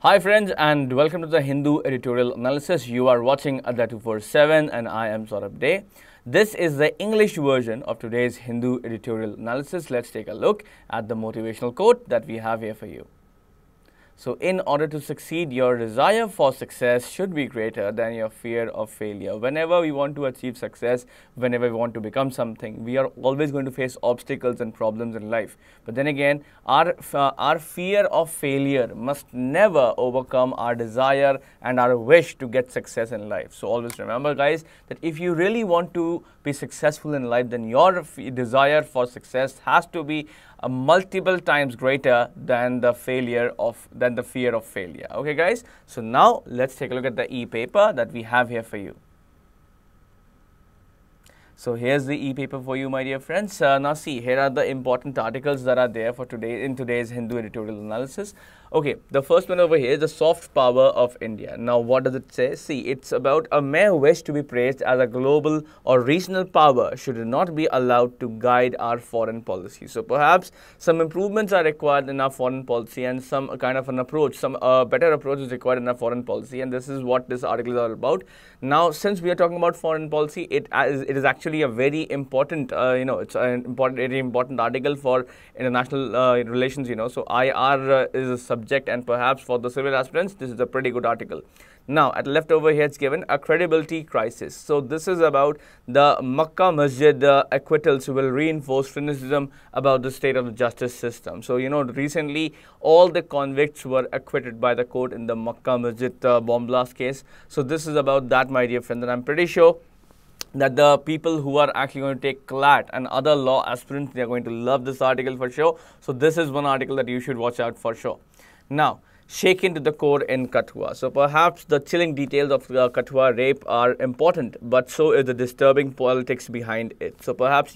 Hi friends, and welcome to the Hindu Editorial Analysis. You are watching Adda 247 and I am Saurabh. This is the English version of today's Hindu Editorial Analysis. Let's take a look at the motivational quote that we have here for you. So, in order to succeed, your desire for success should be greater than your fear of failure. Whenever we want to achieve success, whenever we want to become something, we are always going to face obstacles and problems in life. But then again, our fear of failure must never overcome our desire and our wish to get success in life. So, always remember, guys, that if you really want to be successful in life, then your desire for success has to be multiple times greater than the fear of failure. Okay, guys. So now let's take a look at the e-paper that we have here for you. So here's the e-paper for you, my dear friends. Now see, here are the important articles that are there for today in today's Hindu Editorial Analysis. Okay, the first one over here is the soft power of India. Now, what does it say? See, it's about a mere wish to be praised as a global or regional power should not be allowed to guide our foreign policy. So perhaps some improvements are required in our foreign policy and some kind of an approach, some better approach is required in our foreign policy, and this is what this article is all about. Now, since we are talking about foreign policy, it is actually a very important, it's an very important article for international relations, So IR is a subject, and perhaps for the civil aspirants, this is a pretty good article. Now, at left over here, it's given a credibility crisis. So this is about the Makkah Masjid acquittals will reinforce criticism about the state of the justice system. So, recently all the convicts were acquitted by the court in the Makkah Masjid bomb blast case. So this is about that, my dear friend, and I'm pretty sure that the people who are actually going to take CLAT and other law aspirants, they are going to love this article for sure. So this is one article that you should watch out for sure. Now, shaken to the core in Kathua. So perhaps the chilling details of the Kathua rape are important, but so is the disturbing politics behind it. So perhaps,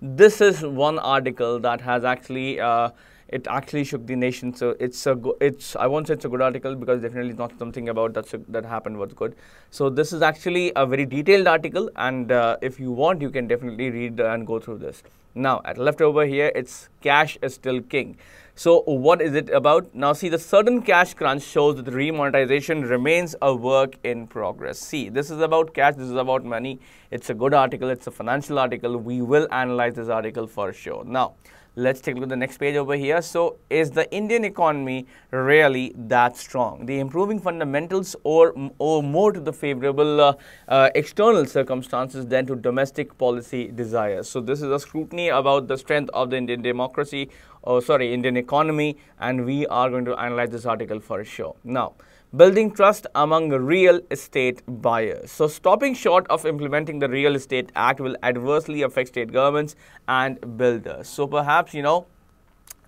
this is one article that has actually it actually shook the nation. So I won't say it's a good article because definitely not something about that happened was good. So this is actually a very detailed article, and if you want, you can definitely read and go through this. Now, at left over here, it's cash is still king. So what is it about? Now see, the sudden cash crunch shows that the remonetization remains a work in progress. See, this is about cash, this is about money. It's a good article, it's a financial article. We will analyze this article for sure. Now, let's take a look at the next page over here. So, is the Indian economy really that strong? The improving fundamentals or more to the favorable external circumstances than to domestic policy desires. So, this is a scrutiny about the strength of the Indian Indian economy, and we are going to analyze this article for sure. Now, building trust among real estate buyers. So, stopping short of implementing the Real Estate Act will adversely affect state governments and builders. So, perhaps,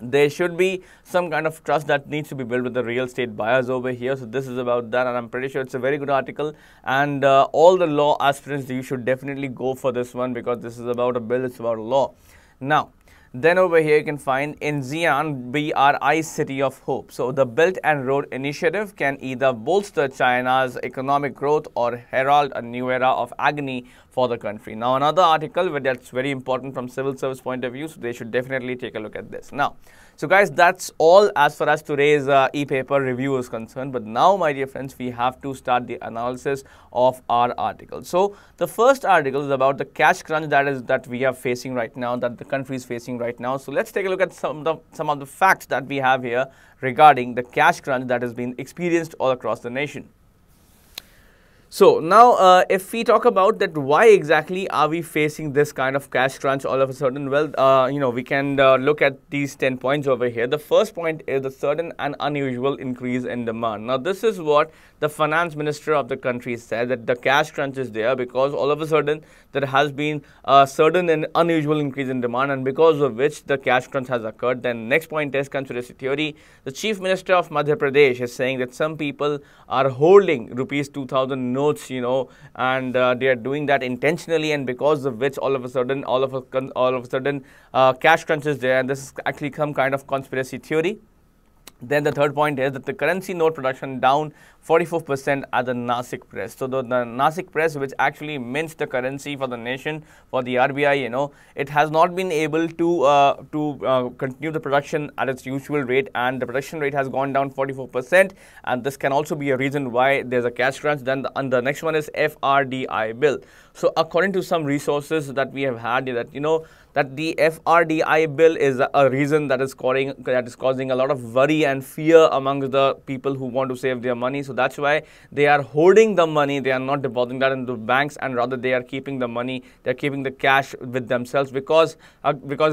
there should be some kind of trust that needs to be built with the real estate buyers over here. So, this is about that, and I'm pretty sure it's a very good article. And all the law aspirants, you should definitely go for this one because this is about a bill, it's about a law. Now, then over here you can find in Xi'an BRI City of Hope. So the Belt and Road Initiative can either bolster China's economic growth or herald a new era of agony for the country. Now another article that's very important from civil service point of view, so they should definitely take a look at this. Now, so guys, that's all as far as today's e-paper review is concerned. But now, my dear friends, we have to start the analysis of our article. So the first article is about the cash crunch that we are facing right now, that the country is facing right now. So let's take a look at some of the facts that we have here regarding the cash crunch that has been experienced all across the nation. So now, if we talk about that, why exactly are we facing this kind of cash crunch all of a sudden? Well, we can look at these 10 points over here. The first point is the sudden and unusual increase in demand. Now, this is what the finance minister of the country said, that the cash crunch is there because all of a sudden there has been a sudden and unusual increase in demand, and because of which the cash crunch has occurred. Then next point is conspiracy theory. The chief minister of Madhya Pradesh is saying that some people are holding rupees 2,000 notes, and they are doing that intentionally, and because of which all of a sudden cash crunch is there, and this is actually some kind of conspiracy theory. Then the third point is that the currency note production down 44% at the Nasik press. So the Nasik press, which actually mints the currency for the nation, for the RBI, it has not been able to continue the production at its usual rate, and the production rate has gone down 44%. And this can also be a reason why there's a cash crunch. Then the next one is FRDI bill. So according to some resources that we have had, that the FRDI bill is a reason that is causing a lot of worry and fear among the people who want to save their money. So that's why they are holding the money. They are not depositing that into banks, and rather they are keeping the money. They're keeping the cash with themselves because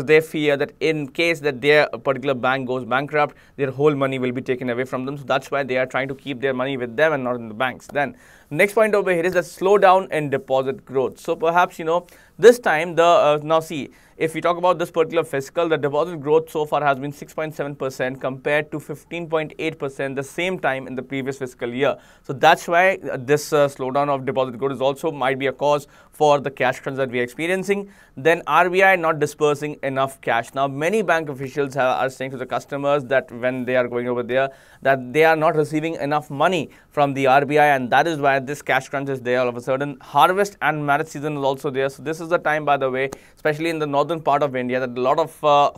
they fear that in case that their particular bank goes bankrupt, their whole money will be taken away from them. So that's why they are trying to keep their money with them and not in the banks. Then next point over here is the slowdown in deposit growth. So perhaps this time now see, if we talk about this particular fiscal, the deposit growth so far has been 6.7% compared to 15.8% the same time in the previous fiscal year. So that's why this slowdown of deposit growth is also might be a cause for the cash crunch that we are experiencing. Then RBI not dispersing enough cash. Now many bank officials are saying to the customers that when they are going over there, that they are not receiving enough money from the RBI, and that is why this cash crunch is there all of a sudden. Harvest and marriage season is also there. So this is the time, by the way, especially in the northern part of India, that a lot of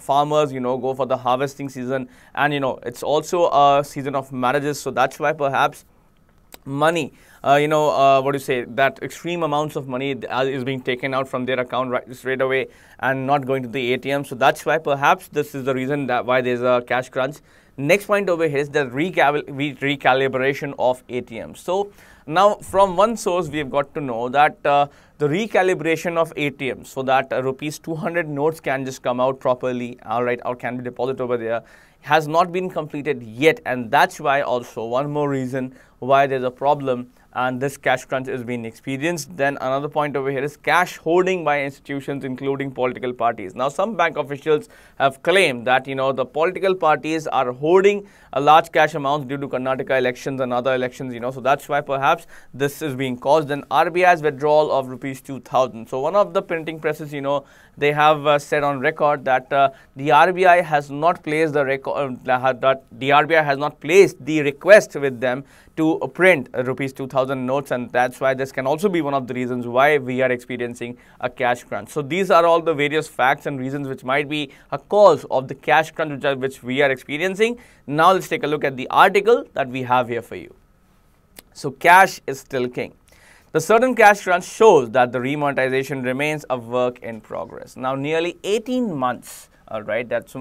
farmers, go for the harvesting season, and it's also a season of marriages. So that's why perhaps money, that extreme amounts of money is being taken out from their account straight away and not going to the ATM. So that's why perhaps this is the reason that why there's a cash crunch. Next point over here is the recalibration of ATMs. So now from one source we have got to know that the recalibration of ATMs, so that rupees 200 notes can just come out properly, or can be deposited over there, has not been completed yet, and that's why also one more reason why there's a problem and this cash crunch is being experienced. Then another point over here is cash hoarding by institutions including political parties. Now some bank officials have claimed that the political parties are hoarding a large cash amounts due to Karnataka elections and other elections, so that's why perhaps this is being caused. Then RBI's withdrawal of rupees 2,000. So one of the printing presses, they have said on record that the RBI has not placed the request with them to print rupees 2,000 notes, and that's why this can also be one of the reasons why we are experiencing a cash crunch. So these are all the various facts and reasons which might be a cause of the cash crunch which we are experiencing. Now let's take a look at the article that we have here for you. So cash is still king. The sudden cash crunch shows that the remonetization remains a work in progress. Now nearly 18 months, that's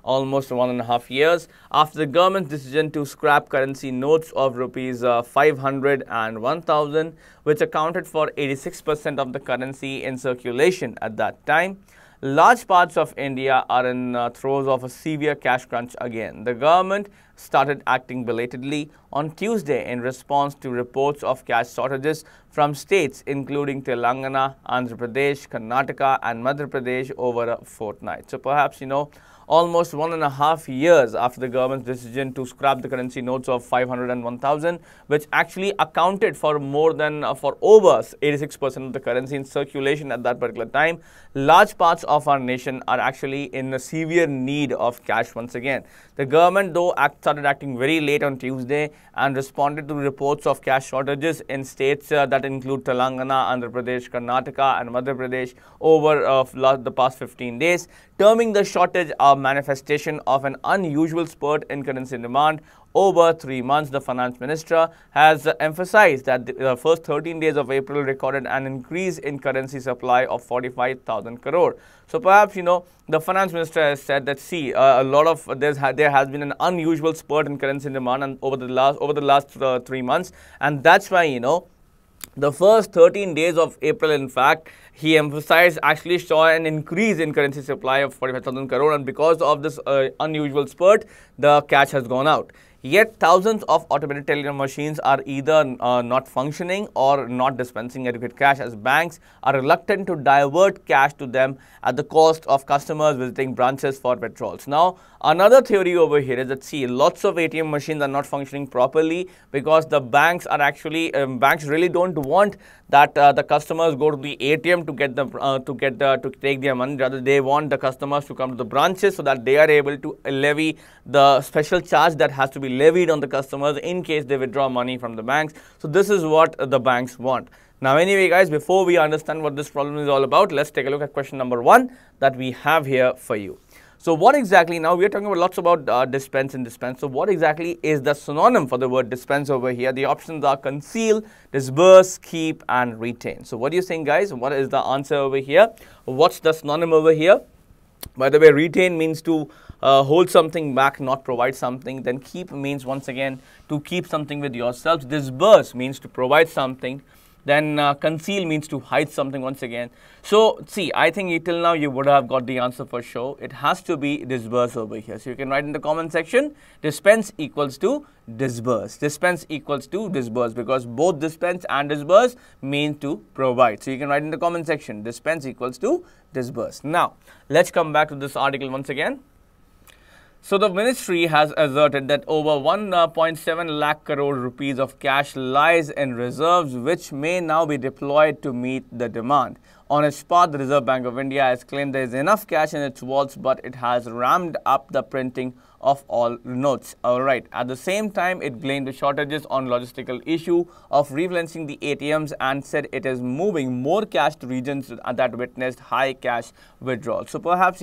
almost 1.5 years after the government's decision to scrap currency notes of rupees 500 and 1,000, which accounted for 86% of the currency in circulation at that time. Large parts of India are in throes of a severe cash crunch again. The government started acting belatedly on Tuesday in response to reports of cash shortages from states including Telangana, Andhra Pradesh, Karnataka and Madhya Pradesh over a fortnight. So perhaps, almost 1.5 years after the government's decision to scrap the currency notes of 500 and 1,000, which actually accounted for over 86% of the currency in circulation at that particular time, large parts of our nation are actually in a severe need of cash once again. The government, though, started acting very late on Tuesday and responded to reports of cash shortages in states that include Telangana, Andhra Pradesh, Karnataka and Madhya Pradesh over the past 15 days, terming the shortage a manifestation of an unusual spurt in currency demand over 3 months. The finance minister has emphasized that the first 13 days of April recorded an increase in currency supply of 45,000 crore. So perhaps, the finance minister has said that there has been an unusual spurt in currency demand and over the last 3 months, and that's why, the first 13 days of April, in fact, he emphasized actually saw an increase in currency supply of 45,000 crore, and because of this unusual spurt, the cash has gone out. Yet thousands of automated teller machines are either not functioning or not dispensing adequate cash, as banks are reluctant to divert cash to them at the cost of customers visiting branches for withdrawals. Now, another theory over here is that, see, lots of ATM machines are not functioning properly because the banks are actually banks really don't want that the customers go to the ATM to get to take their money. Rather, they want the customers to come to the branches so that they are able to levy the special charge that has to be levied on the customers in case they withdraw money from the banks. So this is what the banks want. Now, anyway, guys, before we understand what this problem is all about, let's take a look at question number 1 that we have here for you. So what exactly, now we are talking about lots about dispense and dispense. So what exactly is the synonym for the word dispense over here? The options are conceal, disburse, keep, and retain. So what do you think, guys? What is the answer over here? What's the synonym over here? By the way, retain means to hold something back, not provide something. Then keep means, once again, to keep something with yourselves. Disburse means to provide something. Then conceal means to hide something once again. So, see, I think till now you would have got the answer for sure. It has to be disburse over here. So, you can write in the comment section, dispense equals to disburse. Dispense equals to disburse, because both dispense and disburse mean to provide. So, you can write in the comment section, dispense equals to disburse. Now, let's come back to this article once again. So, the ministry has asserted that over 1.7 lakh crore rupees of cash lies in reserves, which may now be deployed to meet the demand. On its part, the Reserve Bank of India has claimed there is enough cash in its vaults, but it has ramped up the printing of all notes. Alright, at the same time, it blamed the shortages on logistical issue of replenishing the ATMs and said it is moving more cash to regions that witnessed high cash withdrawal. So, perhaps,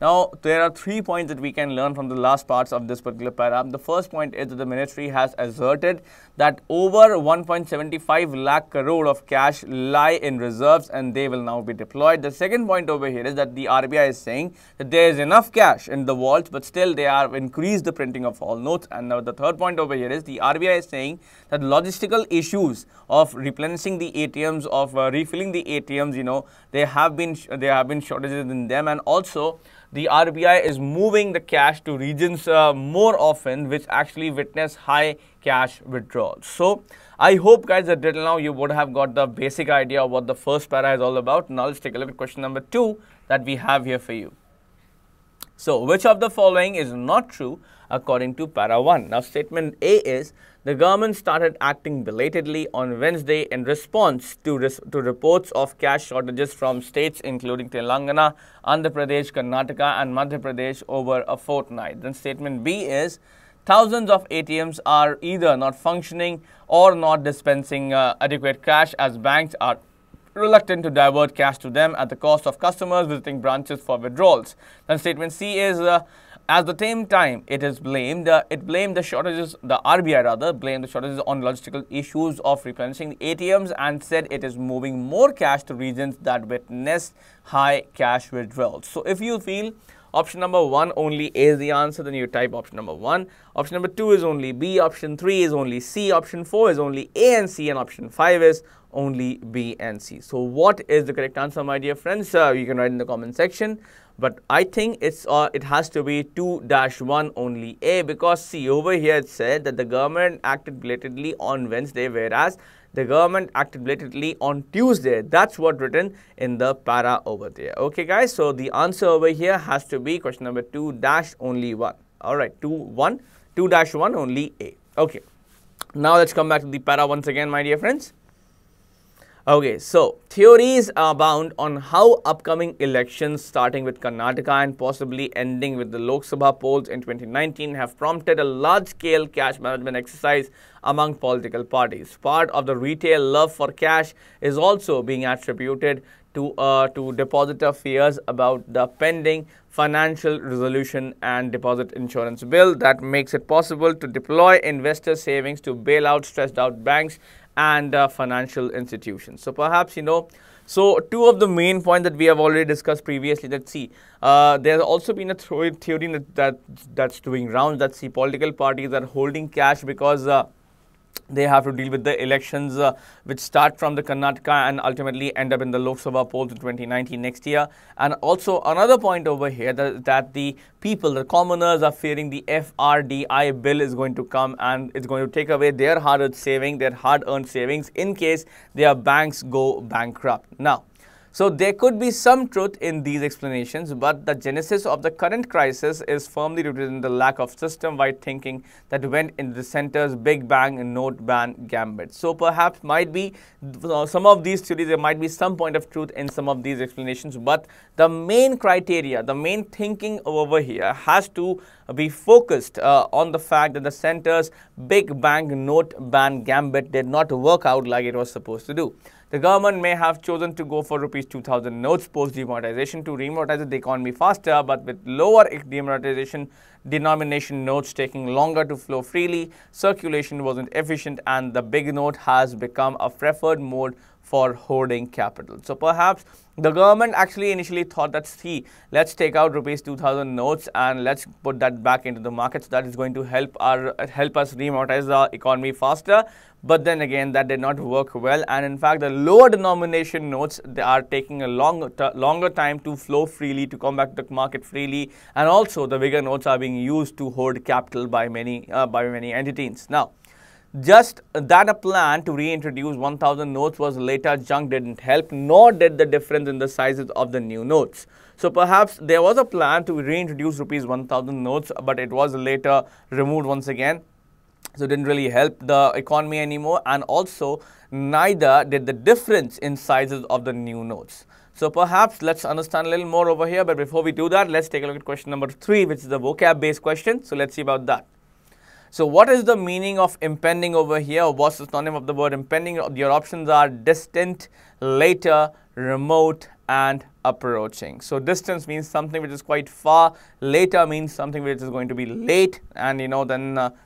now, there are 3 points that we can learn from the last parts of this particular paragraph. The first point is that the ministry has asserted that over 1.75 lakh crore of cash lie in reserves and they will now be deployed. The second point over here is that the RBI is saying that there is enough cash in the vaults, but still they have increased the printing of all notes. And now the third point over here is the RBI is saying that logistical issues of replenishing the ATMs, of refilling the ATMs, there have been shortages in them, and also the RBI is moving the cash to regions more often, which actually witness high cash withdrawals. So, I hope, guys, that till now you would have got the basic idea of what the first para is all about. Now, let's take a look at question number 2 that we have here for you. So, which of the following is not true according to para 1? Now, statement A is, the government started acting belatedly on Wednesday in response to reports of cash shortages from states including Telangana, Andhra Pradesh, Karnataka and Madhya Pradesh over a fortnight. Then statement B is, thousands of ATMs are either not functioning or not dispensing adequate cash, as banks are reluctant to divert cash to them at the cost of customers visiting branches for withdrawals. Then statement C is, at the same time, it blamed the shortages, the RBI rather, blamed the shortages on logistical issues of replenishing the ATMs and said it is moving more cash to regions that witnessed high cash withdrawals. So, if you feel option number 1 only is the answer, then you type option number 1. Option number 2 is only B, option 3 is only C, option 4 is only A and C, and option 5 is only B and C. So, what is the correct answer, my dear friends? You can write in the comment section. But I think it has to be 2-1 only A, because see, over here it said that the government acted belatedly on Wednesday, whereas the government acted belatedly on Tuesday. That's what written in the para over there. Okay, guys. So the answer over here has to be question number 2-1. All right, 2-1 only A. Okay. Now let's come back to the para once again, my dear friends. Okay, so theories abound on how upcoming elections, starting with Karnataka and possibly ending with the Lok Sabha polls in 2019, have prompted a large-scale cash management exercise among political parties. Part of the retail love for cash is also being attributed to depositor fears about the pending financial resolution and deposit insurance bill that makes it possible to deploy investor savings to bail out stressed out banks and financial institutions. So perhaps, so two of the main points that we have already discussed previously, that see, there's also been a theory that's doing rounds, that see, political parties are holding cash because They have to deal with the elections which start from the Karnataka and ultimately end up in the Lok Sabha polls in 2019 next year. And also another point over here that the people, the commoners are fearing the FRDI bill is going to come and it's going to take away their hard-earned savings in case their banks go bankrupt. Now, so there could be some truth in these explanations, but the genesis of the current crisis is firmly rooted in the lack of system-wide thinking that went into the center's Big Bang note ban gambit. So perhaps might be some of these theories, there might be some point of truth in some of these explanations, but the main criteria, the main thinking over here has to be focused on the fact that the center's Big Bang note ban gambit did not work out like it was supposed to do. The government may have chosen to go for Rs 2,000 notes post-demonetization to remonetize the economy faster, but with lower demonetization denomination notes taking longer to flow freely, circulation wasn't efficient, and the big note has become a preferred mode for hoarding capital. So perhaps the government actually initially thought that, see, let's take out Rs 2,000 notes and let's put that back into the market, so that is going to help us remonetize the economy faster. But then again, that did not work well, and in fact, the lower denomination notes, they are taking a longer time to flow freely, to come back to the market freely, and also the bigger notes are being used to hoard capital by many entities. Now, just that a plan to reintroduce 1,000 notes was later junked didn't help, nor did the difference in the sizes of the new notes. So perhaps there was a plan to reintroduce Rs 1,000 notes, but it was later removed once again. So it didn't really help the economy anymore, and also neither did the difference in sizes of the new notes. So perhaps let's understand a little more over here, but before we do that, let's take a look at question number 3, which is the vocab based question. So let's see about that. So what is the meaning of impending over here? What's the synonym of the word impending? Your options are distant, later, remote, and approaching. So distance means something which is quite far, later means something which is going to be late, and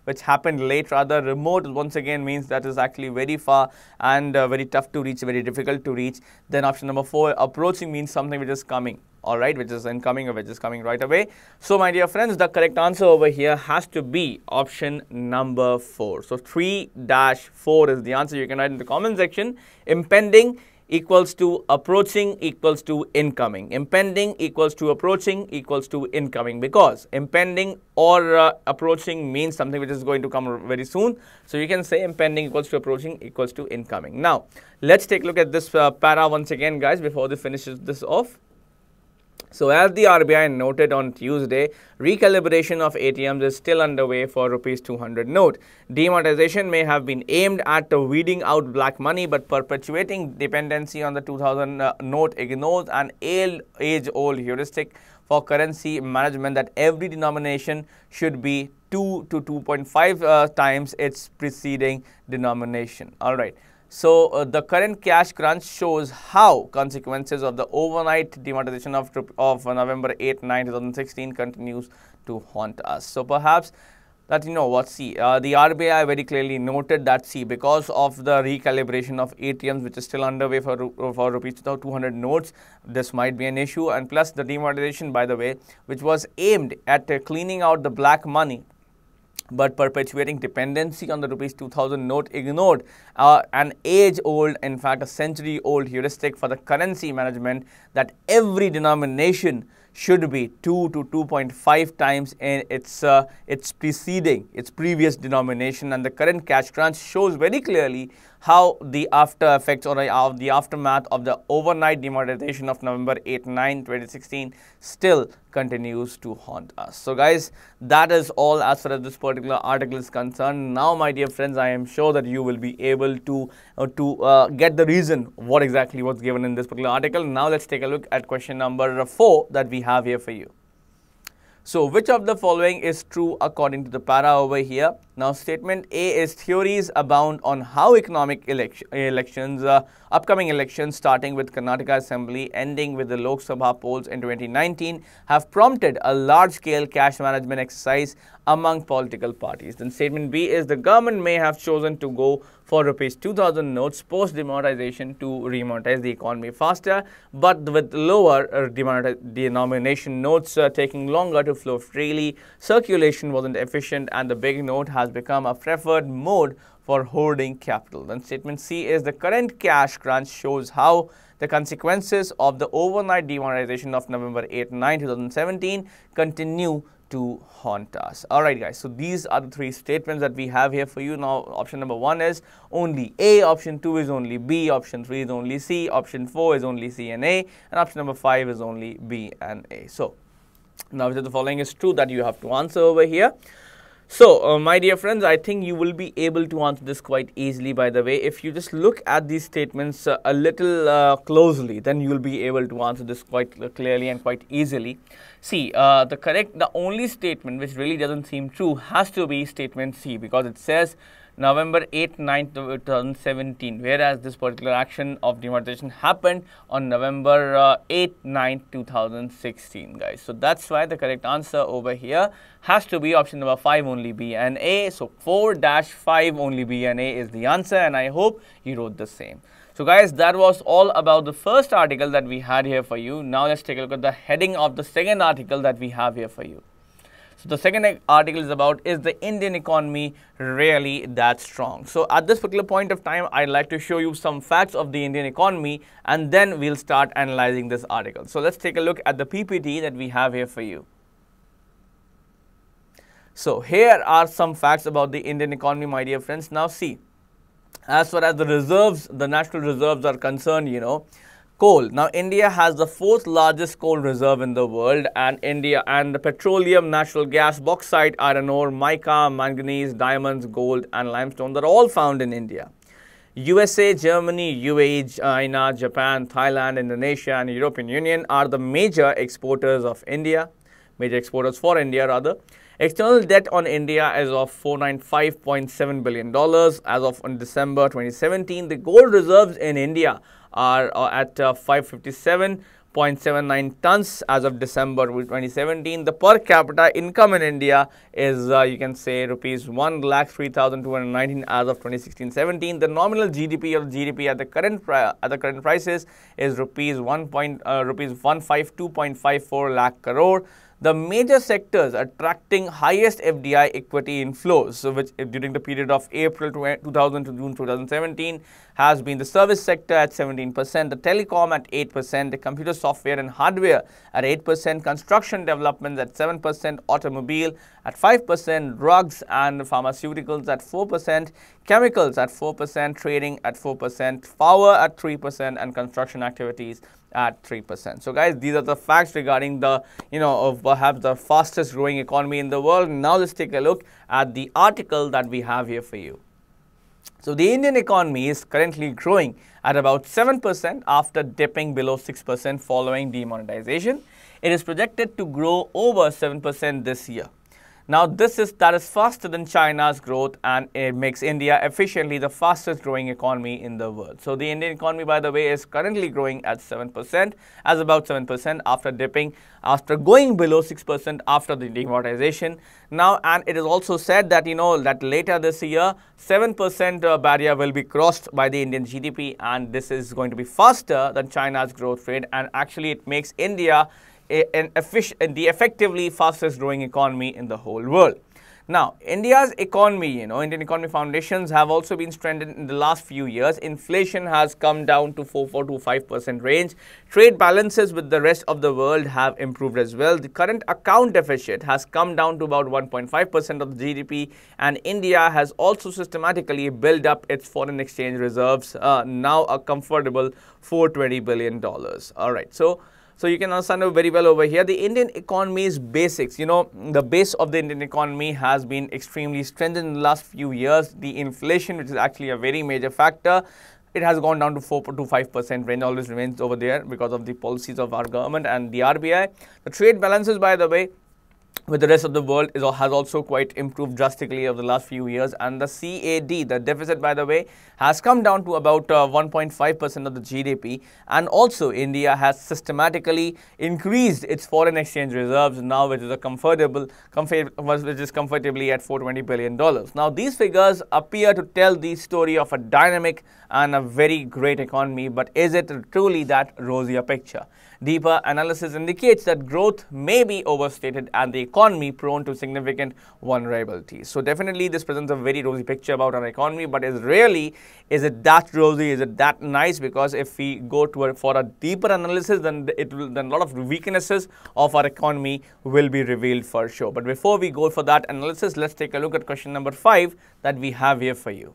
which happened late rather. Remote once again means that is actually very far and very tough to reach, very difficult to reach. Then option number 4, approaching means something which is coming, alright, which is incoming or which is coming right away. So my dear friends, the correct answer over here has to be option number 4. So 3-4 is the answer. You can write in the comment section. Impending equals to approaching equals to incoming. Impending equals to approaching equals to incoming, because impending or approaching means something which is going to come very soon. So you can say impending equals to approaching equals to incoming. Now, let's take a look at this para once again, guys, before this finishes this off. So as the RBI noted on Tuesday, recalibration of ATMs is still underway for Rs 200 note. Demonetization may have been aimed at weeding out black money, but perpetuating dependency on the 2000 note ignores an age-old heuristic for currency management that every denomination should be 2 to 2.5 times its preceding denomination. All right. So the current cash crunch shows how consequences of the overnight demonetization of November 8, 9, 2016 continues to haunt us. So perhaps that, the RBI very clearly noted that, because of the recalibration of ATMs, which is still underway for Rs 200 notes, this might be an issue, and plus the demonetization, by the way, which was aimed at cleaning out the black money, but perpetuating dependency on the Rs 2,000 note ignored an age-old, in fact a century-old heuristic for the currency management that every denomination should be 2 to 2.5 times in its previous denomination. And the current cash crunch shows very clearly how the after effects or the aftermath of the overnight demonetization of November 8, 9, 2016 still continues to haunt us. So guys, that is all as far as this particular article is concerned. Now, my dear friends, I am sure that you will be able to get the reason what exactly was given in this particular article. Now let's take a look at question number 4 that we have here for you. So which of the following is true according to the para over here? Now statement A is theories abound on how economic upcoming elections starting with Karnataka Assembly ending with the Lok Sabha polls in 2019 have prompted a large-scale cash management exercise among political parties. Then statement B is the government may have chosen to go for Rs 2,000 notes post-demonetization to remonetize the economy faster, but with lower denomination notes taking longer to flow freely, circulation wasn't efficient, and the big note has become a preferred mode for hoarding capital. Then statement C is the current cash crunch shows how the consequences of the overnight demonetization of November 8-9, 2017 continue to haunt us. Alright guys, so these are the three statements that we have here for you. Now option number 1 is only A, option 2 is only B, option 3 is only C, option 4 is only C and A, and option number 5 is only B and A. So now which of the following is true that you have to answer over here. So, my dear friends, I think you will be able to answer this quite easily, by the way. If you just look at these statements a little closely, then you will be able to answer this quite clearly and quite easily. See, the only statement which really doesn't seem true has to be statement C, because it says November 8, 9, 2017, whereas this particular action of demonetization happened on November 8, 9, 2016, guys. So that's why the correct answer over here has to be option number 5, only B and A. So 4-5, only B and A is the answer, and I hope you wrote the same. So guys, that was all about the first article that we had here for you. Now let's take a look at the heading of the second article that we have here for you. So the second article is about, is the Indian economy really that strong? So at this particular point of time, I'd like to show you some facts of the Indian economy, and then we'll start analyzing this article. So let's take a look at the PPT that we have here for you. So here are some facts about the Indian economy, my dear friends. Now see, as far as the reserves, the national reserves are concerned, you know, coal. Now, India has the 4th largest coal reserve in the world, and the petroleum, natural gas, bauxite, iron ore, mica, manganese, diamonds, gold, and limestone, they're all found in India. USA, Germany, UAE, China, Japan, Thailand, Indonesia, and European Union are the major exporters of India, major exporters for India rather. External debt on India is of $495.7 billion as of December 2017. The gold reserves in India are at 557.79 tons as of December 2017. The per capita income in India is you can say rupees 1,03,219 as of 2016-17. The nominal GDP or GDP at the current prices is rupees 152.54 lakh crore. The major sectors attracting highest FDI equity inflows, so which during the period of April 2000 to June 2017 has been the service sector at 17%, the telecom at 8%, the computer software and hardware at 8%, construction developments at 7%, automobile at 5%, drugs and pharmaceuticals at 4%, chemicals at 4%, trading at 4%, power at 3%, and construction activities at 3%. So guys, these are the facts regarding the, of perhaps the fastest growing economy in the world. Now let's take a look at the article that we have here for you. So the Indian economy is currently growing at about 7% after dipping below 6% following demonetization. It is projected to grow over 7% this year. Now, that is faster than China's growth, and it makes India efficiently the fastest growing economy in the world. So, the Indian economy, by the way, is currently growing at 7%, as about 7% after going below 6% after the demonetization. Now, and it is also said that, that later this year, 7% barrier will be crossed by the Indian GDP, and this is going to be faster than China's growth rate, and actually it makes India the effectively fastest growing economy in the whole world. Now, India's economy, Indian economy foundations have also been strengthened in the last few years. Inflation has come down to 4 to 5% range. Trade balances with the rest of the world have improved as well. The current account deficit has come down to about 1.5% of the GDP, and India has also systematically built up its foreign exchange reserves, now a comfortable $420 billion. All right, so you can understand very well over here, the Indian economy's basics, the base of the Indian economy has been extremely strengthened in the last few years. The inflation, which is actually a very major factor, it has gone down to 4 to 5% range, always remains over there because of the policies of our government and the RBI. The trade balances, by the way, with the rest of the world has also quite improved drastically over the last few years, and the CAD, the deficit, by the way, has come down to about 1.5% of the GDP, and also India has systematically increased its foreign exchange reserves now, which is comfortably at $420 billion. Now, these figures appear to tell the story of a dynamic and a very great economy, but is it truly that rosy a picture? Deeper analysis indicates that growth may be overstated and the economy prone to significant vulnerabilities. So definitely this presents a very rosy picture about our economy, but is it that rosy? Is it that nice? Because if we go for a deeper analysis, then a lot of weaknesses of our economy will be revealed for sure. But before we go for that analysis, let's take a look at question number 5 that we have here for you.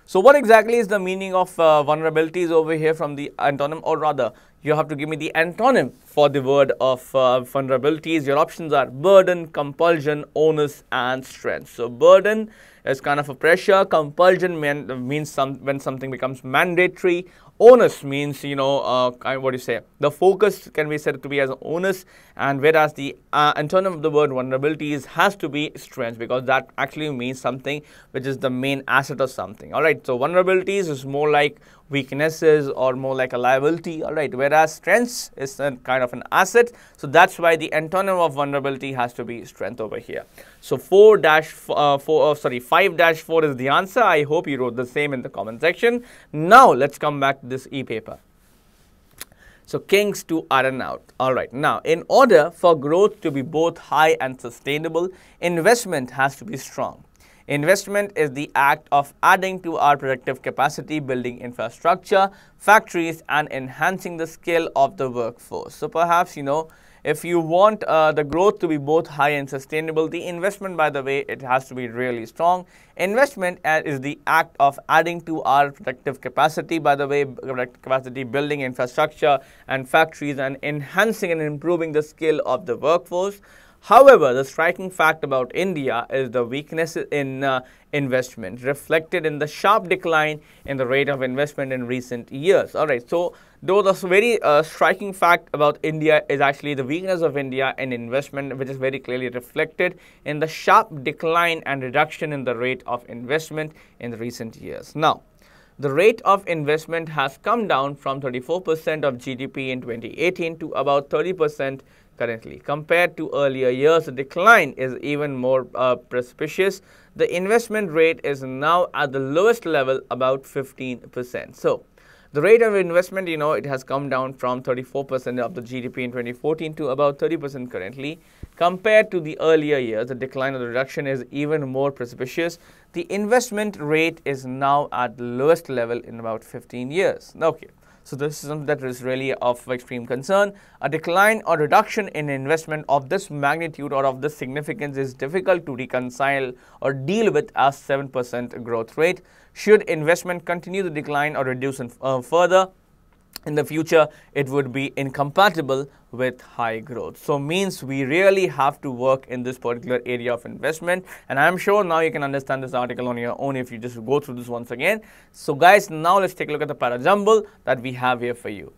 So what exactly is the meaning of vulnerabilities over here from the antonym, or rather you have to give me the antonym for the word of vulnerabilities. Your options are burden, compulsion, onus and strength. So burden is kind of a pressure, compulsion means when something becomes mandatory, onus means, what do you say, the focus can be said to be as onus, and whereas the antonym of the word vulnerabilities has to be strength, because that actually means something which is the main asset of something. All right, so vulnerabilities is more like weaknesses or more like a liability. All right, whereas strengths is a kind of an asset, so that's why the antonym of vulnerability has to be strength over here. So 5-4 is the answer. I hope you wrote the same in the comment section. Now let's come back to this e-paper. So kings to iron out. All right, now in order for growth to be both high and sustainable, investment has to be strong. Investment is the act of adding to our productive capacity, building infrastructure, factories, and enhancing the skill of the workforce. So perhaps, if you want the growth to be both high and sustainable, the investment, by the way, it has to be really strong. Investment is the act of adding to our productive capacity, by the way, productive capacity, building infrastructure and factories, and enhancing and improving the skill of the workforce. However, the striking fact about India is the weakness in investment, reflected in the sharp decline in the rate of investment in recent years. All right, so though the very striking fact about India is actually the weakness of India in investment, which is very clearly reflected in the sharp decline and reduction in the rate of investment in the recent years. Now, the rate of investment has come down from 34% of GDP in 2018 to about 30% currently. Compared to earlier years, the decline is even more precipitous. The investment rate is now at the lowest level, about 15%. So the rate of investment, it has come down from 34% of the GDP in 2014 to about 30% currently. Compared to the earlier years, the decline or the reduction is even more precipitous. The investment rate is now at the lowest level in about 15 years. Okay. So this is something that is really of extreme concern. A decline or reduction in investment of this magnitude or of this significance is difficult to reconcile or deal with as 7% growth rate. Should investment continue to decline or reduce further in the future, it would be incompatible with high growth. So means we really have to work in this particular area of investment, and I'm sure now you can understand this article on your own if you just go through this once again. So guys, now let's take a look at the Parajumble that we have here for you.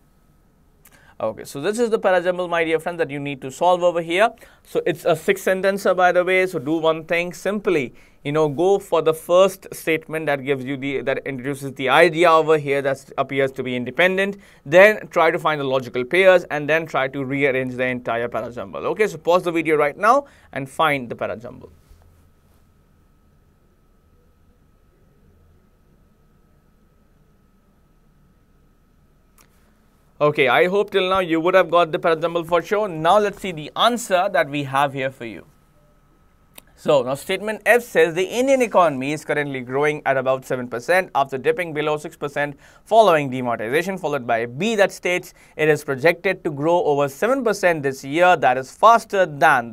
Okay, so this is the Parajumble, my dear friends, that you need to solve over here. So it's a 6-sentencer, by the way. So do one thing, simply, go for the first statement that gives you that introduces the idea over here that appears to be independent. Then try to find the logical pairs and then try to rearrange the entire Parajumble. Okay, so pause the video right now and find the Parajumble. Okay, I hope till now you would have got the Parajumble for sure. Now let's see the answer that we have here for you. So now statement F says the Indian economy is currently growing at about 7% after dipping below 6% following demonetization, followed by B that states it is projected to grow over 7% this year. That is faster than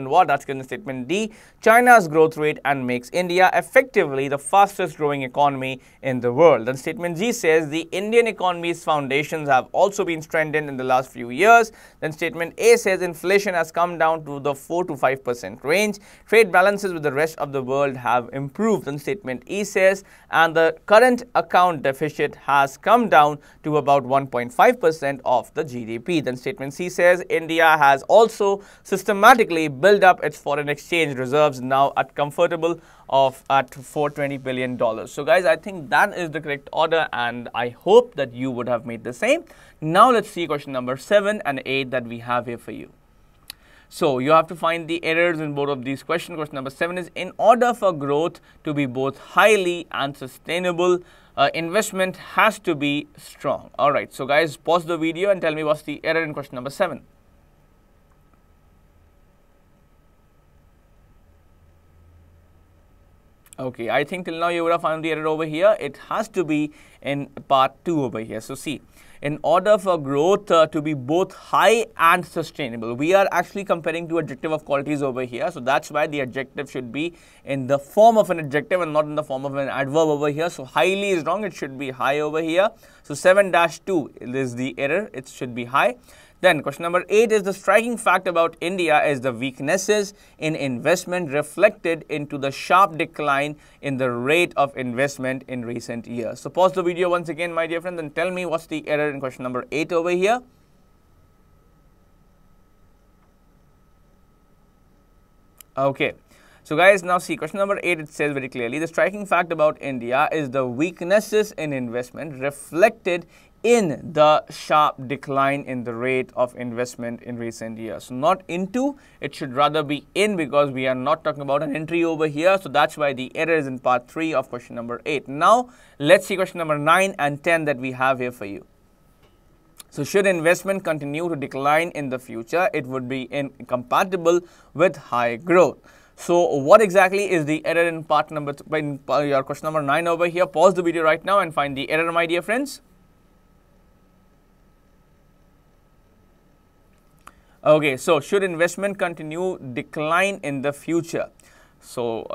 what? That's in statement D, China's growth rate, and makes India effectively the fastest growing economy in the world. Then statement G says the Indian economy's foundations have also been strengthened in the last few years. Then statement A says inflation has come down to the 4 to 5% range. Trade balances with the rest of the world have improved. And statement E says, and the current account deficit has come down to about 1.5% of the GDP. Then statement C says India has also systematically built up its foreign exchange reserves, now at comfortable at $420 billion. So guys, I think that is the correct order, and I hope that you would have made the same. Now let's see question number 7 and 8 that we have here for you. So you have to find the errors in both of these questions. Question number 7 is, in order for growth to be both highly and sustainable, investment has to be strong. All right, so guys, pause the video and tell me what's the error in question number 7. Okay, I think till now you would have found the error over here. It has to be in part 2 over here. So see, in order for growth to be both high and sustainable, we are actually comparing two adjective of qualities over here. So that's why the adjective should be in the form of an adjective and not in the form of an adverb over here. So highly is wrong, it should be high over here. So 7-2 is the error, it should be high. Then question number 8 is, the striking fact about India is the weaknesses in investment reflected into the sharp decline in the rate of investment in recent years. So pause the video once again, my dear friends, and tell me what's the error in question number 8 over here. Okay. So guys, now see, question number 8, it says very clearly, the striking fact about India is the weaknesses in investment reflected in the sharp decline in the rate of investment in recent years. So not into, it should rather be in, because we are not talking about an entry over here. So that's why the error is in part 3 of question number 8. Now let's see question number 9 and 10 that we have here for you. So should investment continue to decline in the future, it would be incompatible with high growth. So what exactly is the error in part number your question number 9 over here? Pause the video right now and find the error, my dear friends. Okay, so should investment continue decline in the future? So,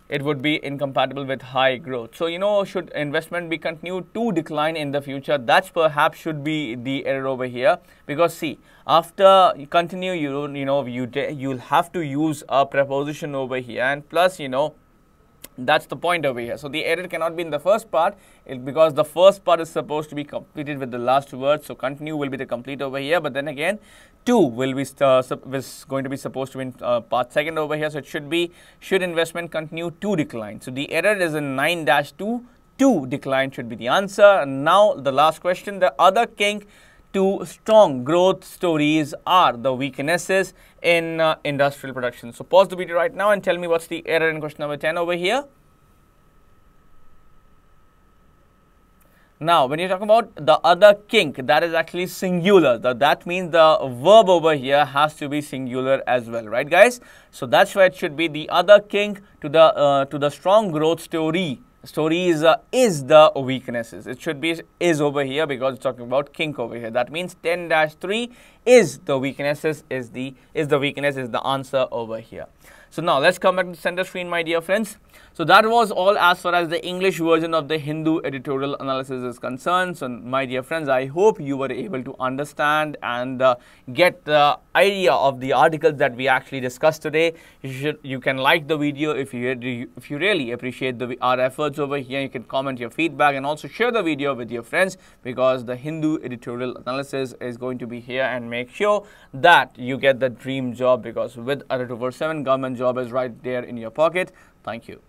it would be incompatible with high growth. So, should investment be continued to decline in the future? That's perhaps should be the error over here, because see, after you continue, you'll have to use a preposition over here, and plus, that's the point over here. So the error cannot be in the first part, because the first part is supposed to be completed with the last word. So continue will be the complete over here, but then again, to will be going to be supposed to be in part 2nd over here. So it should be, should investment continue to decline. So the error is in 9-2, to decline should be the answer. And now the last question, the other kink to strong growth stories are the weaknesses in industrial production. So pause the video right now and tell me what's the error in question number 10 over here. Now, when you talk about the other kink, that is actually singular. That means the verb over here has to be singular as well, right, guys? So that's why it should be the other kink to the strong growth story. Stories is the weaknesses. It should be is over here, because it's talking about kink over here. That means 10-3 is the weaknesses, is the answer over here. So now let's come back to the center screen, my dear friends. So that was all as far as the English version of the Hindu Editorial Analysis is concerned. So my dear friends, I hope you were able to understand and get the idea of the articles that we actually discussed today. You can like the video if you really appreciate our efforts over here. You can comment your feedback and also share the video with your friends, because the Hindu Editorial Analysis is going to be here, and make sure that you get the dream job, because with a 247 government job is right there in your pocket. Thank you.